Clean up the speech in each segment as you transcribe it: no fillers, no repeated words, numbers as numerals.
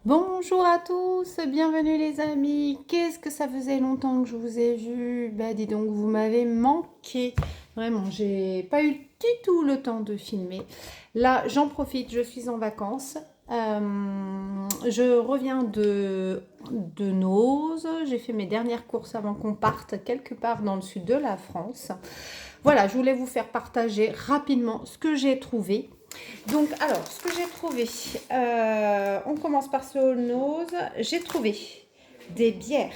Bonjour à tous, bienvenue les amis. Qu'est-ce que ça faisait longtemps que je vous ai vu? Bah dis donc, vous m'avez manqué. Vraiment, j'ai pas eu du tout le temps de filmer. Là, j'en profite, je suis en vacances. Je reviens de Noz. J'ai fait mes dernières courses avant qu'on parte quelque part dans le sud de la France. Voilà, je voulais vous faire partager rapidement ce que j'ai trouvé. Donc, alors, ce que j'ai trouvé, on commence par ce nose. J'ai trouvé des bières.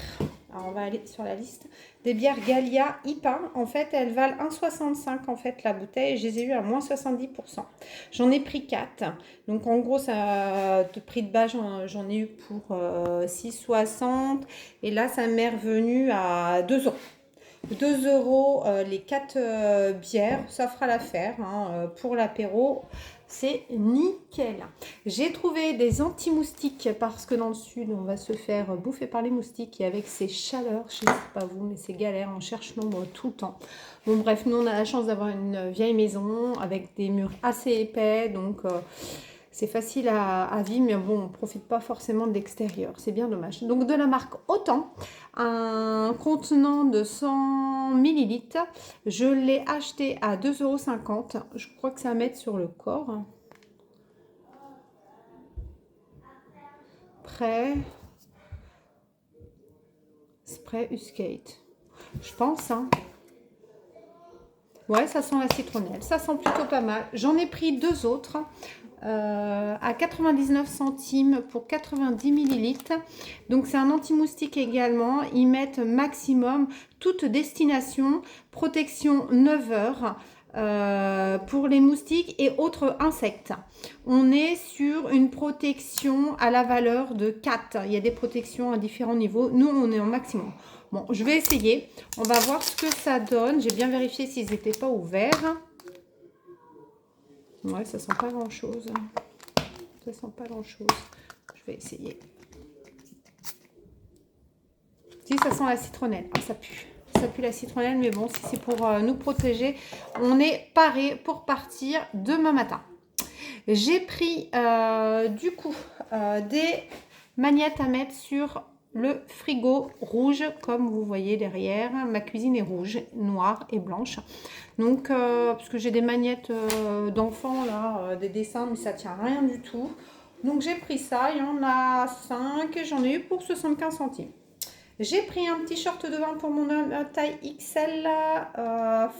Alors, on va aller sur la liste. Des bières Gallia IPA. En fait, elles valent 1,65 en fait la bouteille. Je les ai eues à moins 70%. J'en ai pris 4. Donc, en gros, ça, de prix de base, j'en ai eu pour 6,60. Et là, ça m'est revenu à 2 euros. 2 euros les 4 bières, ça fera l'affaire pour l'apéro, c'est nickel. J'ai trouvé des anti-moustiques parce que dans le sud, on va se faire bouffer par les moustiques et avec ces chaleurs, je ne sais pas vous, mais c'est galère, on cherche l'ombre tout le temps. Bon bref, nous on a la chance d'avoir une vieille maison avec des murs assez épais, donc c'est facile à vivre, mais bon, on ne profite pas forcément de l'extérieur. C'est bien dommage. Donc, de la marque Autant, un contenant de 100 millilitres. Je l'ai acheté à 2,50 €. Je crois que ça va mettre sur le corps. Prêt. Spray Uskate. Je pense, hein. Ouais, ça sent la citronnelle. Ça sent plutôt pas mal. J'en ai pris 2 autres. À 99 centimes pour 90 millilitres. Donc c'est un anti-moustique également. Ils mettent maximum toute destination, protection 9 heures pour les moustiques et autres insectes. On est sur une protection à la valeur de 4. Il y a des protections à différents niveaux. Nous, on est en maximum. Bon, je vais essayer. On va voir ce que ça donne. J'ai bien vérifié s'ils n'étaient pas ouverts. Ouais, ça sent pas grand-chose. Ça sent pas grand-chose. Je vais essayer. Si, ça sent la citronnelle. Ah, ça pue. Ça pue la citronnelle, mais bon, si c'est pour nous protéger, on est paré pour partir demain matin. J'ai pris du coup des magnettes à mettre sur le frigo rouge, comme vous voyez derrière. Ma cuisine est rouge, noire et blanche. Donc, parce que j'ai des magnettes d'enfants, là, des dessins, mais ça tient rien du tout. Donc, j'ai pris ça. Il y en a 5 et j'en ai eu pour 75 centimes. J'ai pris un petit short de bain pour mon homme, taille XL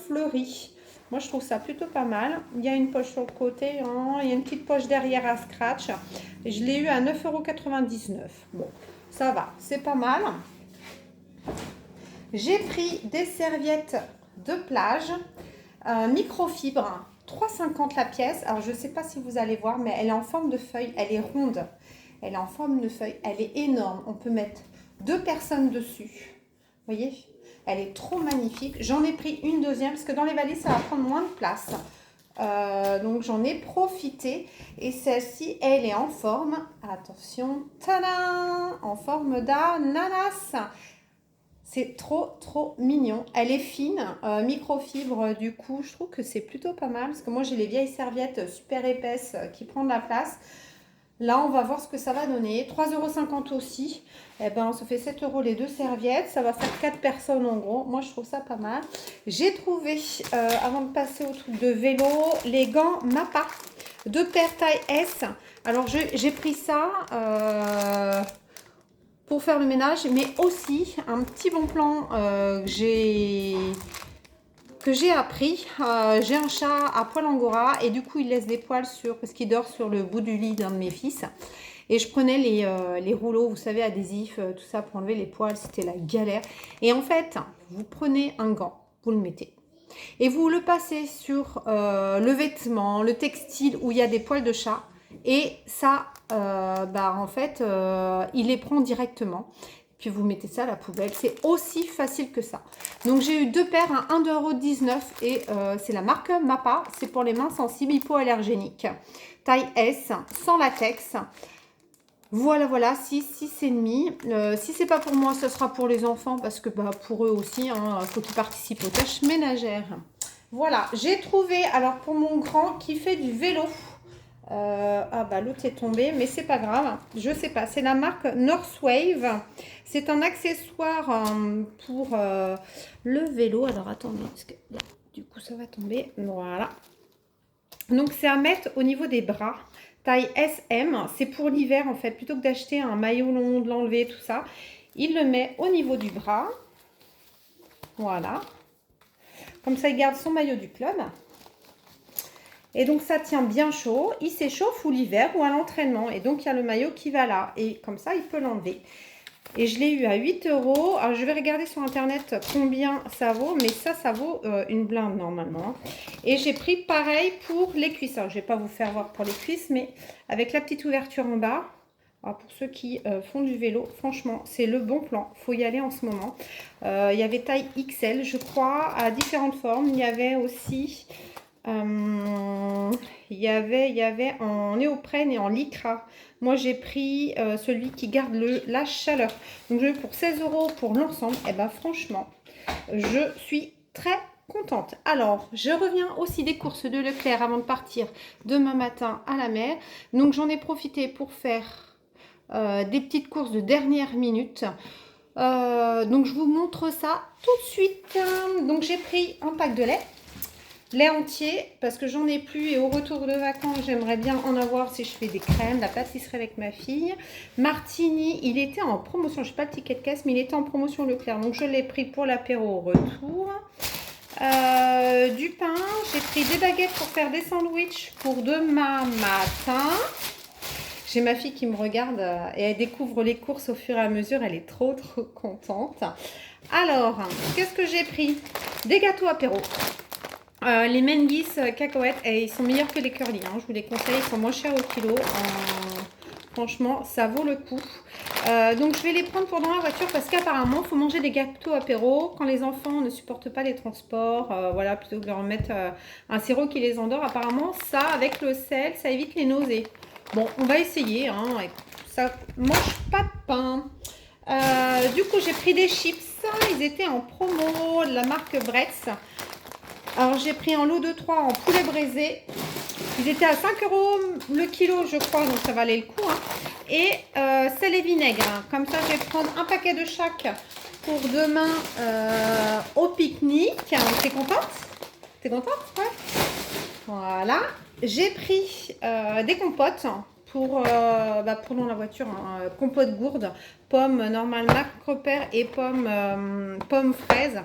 fleuri. Moi, je trouve ça plutôt pas mal. Il y a une poche sur le côté. Il y a une petite poche derrière à scratch. Je l'ai eu à 9,99 €. Bon, ça va. C'est pas mal. J'ai pris des serviettes de plage microfibre. 3,50 € la pièce. Alors, je ne sais pas si vous allez voir, mais elle est en forme de feuille. Elle est ronde. Elle est en forme de feuille. Elle est énorme. On peut mettre 2 personnes dessus. Vous voyez? Elle est trop magnifique. J'en ai pris une deuxième parce que dans les valises, ça va prendre moins de place. Donc, j'en ai profité. Et celle-ci, elle est en forme. Attention. Tadam! En forme d'ananas. C'est trop, trop mignon. Elle est fine, microfibre du coup. Je trouve que c'est plutôt pas mal. Parce que moi, j'ai les vieilles serviettes super épaisses qui prennent de la place. Là, on va voir ce que ça va donner. 3,50 € aussi. Eh ben, ça fait 7 € les 2 serviettes. Ça va faire 4 personnes en gros. Moi, je trouve ça pas mal. J'ai trouvé, avant de passer au truc de vélo, les gants Mappa. 2 paires taille S. Alors, j'ai pris ça pour faire le ménage, mais aussi un petit bon plan que j'ai appris. J'ai un chat à poil angora et du coup il laisse des poils parce qu'il dort sur le bout du lit d'un de mes fils. Et je prenais les rouleaux, vous savez, adhésifs, tout ça pour enlever les poils, c'était la galère. Et en fait, vous prenez un gant, vous le mettez. Et vous le passez sur le vêtement, le textile où il y a des poils de chat. Et ça, en fait, il les prend directement. Puis vous mettez ça à la poubelle. C'est aussi facile que ça. Donc j'ai eu 2 paires à 1,19 € et c'est la marque Mappa. C'est pour les mains sensibles hypoallergéniques. Taille S, sans latex. Voilà, voilà, 6,5 €. Si c'est pas pour moi, ce sera pour les enfants parce que pour eux aussi, il faut qu'ils participent aux tâches ménagères. Voilà, j'ai trouvé, alors pour mon grand qui fait du vélo, Ah bah l'autre est tombé, mais c'est pas grave. Je sais pas. C'est la marque Northwave. C'est un accessoire pour le vélo. Alors attendez, parce que là, du coup ça va tomber. Voilà. Donc c'est à mettre au niveau des bras. Taille SM. C'est pour l'hiver en fait. Plutôt que d'acheter un maillot long, de l'enlever, tout ça. Il le met au niveau du bras. Voilà. Comme ça, il garde son maillot du club. Et donc, ça tient bien chaud. Il s'échauffe ou l'hiver ou à l'entraînement. Et donc, il y a le maillot qui va là. Et comme ça, il peut l'enlever. Et je l'ai eu à 8 €. Alors, je vais regarder sur Internet combien ça vaut. Mais ça vaut une blinde normalement. Et j'ai pris pareil pour les cuisses. Alors, je ne vais pas vous faire voir pour les cuisses, mais avec la petite ouverture en bas. Alors pour ceux qui font du vélo, franchement, c'est le bon plan. Il faut y aller en ce moment. Il y avait taille XL, je crois, à différentes formes. Il y avait aussi... il y avait en néoprène et en lycra. Moi, j'ai pris celui qui garde la chaleur. Donc, je vais pour 16 € pour l'ensemble. Et bien, franchement, je suis très contente. Alors, je reviens aussi des courses de Leclerc avant de partir demain matin à la mer. Donc, j'en ai profité pour faire des petites courses de dernière minute. Donc, je vous montre ça tout de suite. Donc, j'ai pris un pack de lait entier parce que j'en ai plus et au retour de vacances j'aimerais bien en avoir si je fais des crèmes, la pâtisserie avec ma fille. Martini, il était en promotion, je sais pas le ticket de caisse mais il était en promotion Leclerc donc je l'ai pris pour l'apéro au retour. Du pain, j'ai pris des baguettes pour faire des sandwichs pour demain matin. J'ai ma fille qui me regarde et elle découvre les courses au fur et à mesure, elle est trop contente. Alors, qu'est-ce que j'ai pris? Des gâteaux apéro. Les Menguis cacahuètes, et ils sont meilleurs que les curly, hein, je vous les conseille, ils sont moins chers au kilo. Franchement, ça vaut le coup. Donc, je vais les prendre pour dans la voiture parce qu'apparemment, il faut manger des gâteaux apéro quand les enfants ne supportent pas les transports. Voilà, plutôt que de leur mettre un sirop qui les endort. Apparemment, ça, avec le sel, ça évite les nausées. Bon, on va essayer. Hein, ça mange pas de pain. Du coup, j'ai pris des chips. Ils étaient en promo de la marque Bretz. Alors, j'ai pris un lot de 3 en poulet braisé. Ils étaient à 5 € le kilo, je crois, donc ça valait le coup. Hein. Et sel et vinaigre. Hein. Comme ça, je vais prendre un paquet de chaque pour demain au pique-nique. T'es contente? T'es contente? Ouais. Voilà. J'ai pris des compotes pour dans la voiture. Hein. Compote gourde, pommes normales, macropère et pommes fraises.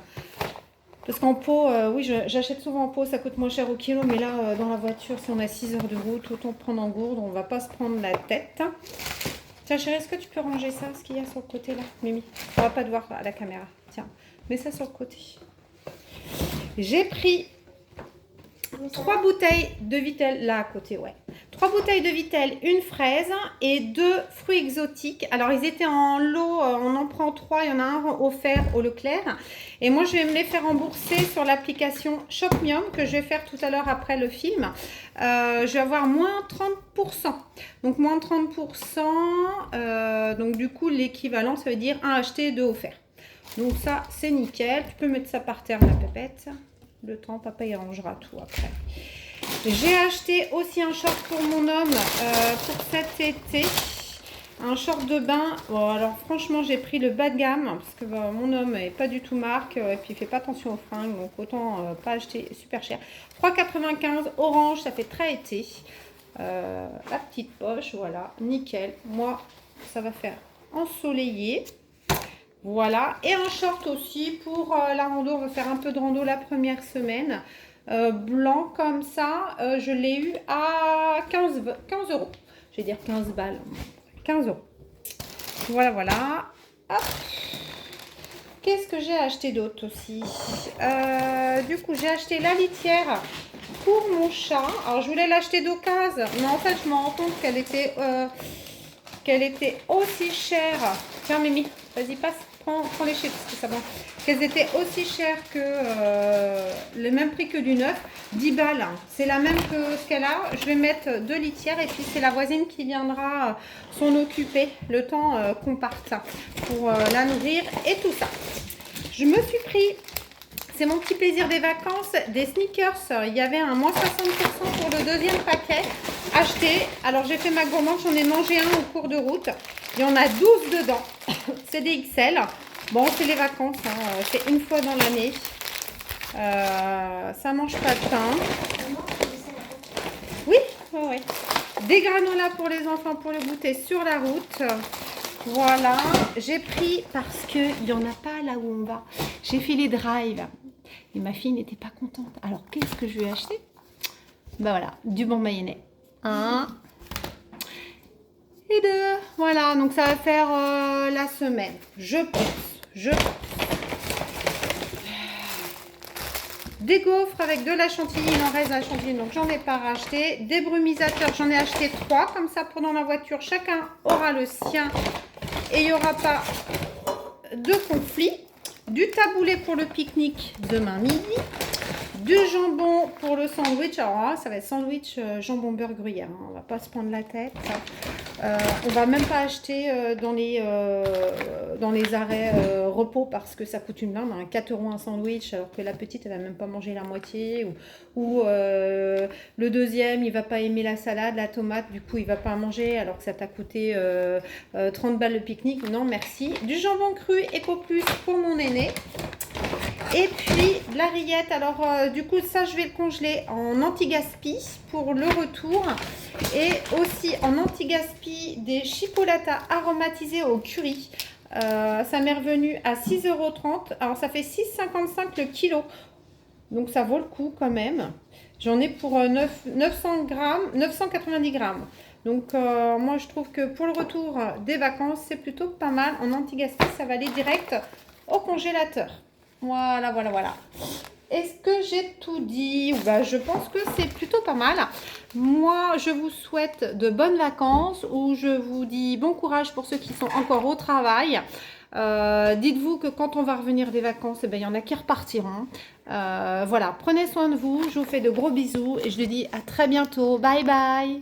Parce qu'en pot, oui, j'achète souvent en pot, ça coûte moins cher au kilo. Mais là, dans la voiture, si on a 6 heures de route, autant prendre en gourde. On ne va pas se prendre la tête. Tiens, chérie, est-ce que tu peux ranger ça, ce qu'il y a sur le côté là, Mimi? On ne va pas te voir à la caméra. Tiens, mets ça sur le côté. J'ai pris 3 bouteilles de Vittel, là à côté, ouais. 3 bouteilles de Vittel, une fraise et 2 fruits exotiques. Alors, ils étaient en lot, on en prend 3, il y en a un offert au Leclerc. Et moi, je vais me les faire rembourser sur l'application Shopmium que je vais faire tout à l'heure après le film. Je vais avoir moins 30%. Donc, moins 30%. Donc, du coup, l'équivalent, ça veut dire un acheté, 2 offert. Donc, ça, c'est nickel. Tu peux mettre ça par terre, ma pépette. Le temps, papa, il rangera tout après. J'ai acheté aussi un short pour mon homme pour cet été. Un short de bain. Bon, alors franchement, j'ai pris le bas de gamme parce que mon homme n'est pas du tout marque et puis il fait pas attention aux fringues. Donc autant pas acheter super cher. 3,95 orange, ça fait très été. La petite poche, voilà, nickel. Moi, ça va faire ensoleillé. Voilà, et un short aussi pour la rando. On va faire un peu de rando la première semaine. Blanc comme ça, je l'ai eu à 15 €. Je vais dire 15 balles. 15 €. Voilà, voilà. Hop. Qu'est-ce que j'ai acheté d'autre aussi? Du coup, j'ai acheté la litière pour mon chat. Alors, je voulais l'acheter d'occasion, mais en fait, je me rends compte qu'elle était aussi chère. Tiens, Mimi, vas-y, passe. Prends les chips, parce que ça va. Qu'elles étaient aussi chères que le même prix que du neuf, 10 balles. Hein. C'est la même que ce qu'elle a. Je vais mettre 2 litières et puis c'est la voisine qui viendra s'en occuper le temps qu'on parte pour la nourrir et tout ça. Je me suis pris C'est mon petit plaisir des vacances, des sneakers. Il y avait un moins 60% pour le deuxième paquet acheté. Alors j'ai fait ma gourmande, j'en ai mangé un au cours de route. Il y en a 12 dedans. C'est des XL. Bon, c'est les vacances, hein. C'est une fois dans l'année. Ça mange pas de pain. Oui, oui, oui. Des granolas pour les enfants pour le goûter sur la route. Voilà, j'ai pris parce qu'il n'y en a pas là où on va. J'ai fait les drives et ma fille n'était pas contente. Alors, qu'est-ce que je lui ai acheté? Ben voilà, du bon mayonnaise. Un et deux. Voilà, donc ça va faire la semaine. Je pense. Des gaufres avec de la chantilly, il en reste de la chantilly, donc j'en ai pas racheté. Des brumisateurs, j'en ai acheté 3, comme ça pour dans la voiture, chacun aura le sien et il n'y aura pas de conflit. Du taboulé pour le pique-nique demain midi. Du jambon pour le sandwich. Alors là, ça va être sandwich jambon beurre gruyère. Hein. On va pas se prendre la tête. On va même pas acheter dans les arrêts repos parce que ça coûte une blinde. Hein, 4 € un sandwich alors que la petite elle va même pas manger la moitié. Ou le deuxième il va pas aimer la salade, la tomate. Du coup il va pas manger alors que ça t'a coûté 30 balles le pique-nique. Non merci. Du jambon cru Eco Plus pour mon aîné. Et puis la rillette, alors du coup ça je vais le congeler en anti-gaspi pour le retour. Et aussi en anti-gaspi des chipolatas aromatisés au curry. Ça m'est revenu à 6,30 €. Alors ça fait 6,55 € le kilo. Donc ça vaut le coup quand même. J'en ai pour 900 grammes, 990 grammes. Donc moi je trouve que pour le retour des vacances c'est plutôt pas mal. En anti-gaspi ça va aller direct au congélateur. Voilà, voilà, voilà. Est-ce que j'ai tout dit? Ben, je pense que c'est plutôt pas mal. Moi, je vous souhaite de bonnes vacances ou je vous dis bon courage pour ceux qui sont encore au travail. Dites-vous que quand on va revenir des vacances, eh ben, il y en a qui repartiront. Voilà, prenez soin de vous. Je vous fais de gros bisous et je vous dis à très bientôt. Bye bye.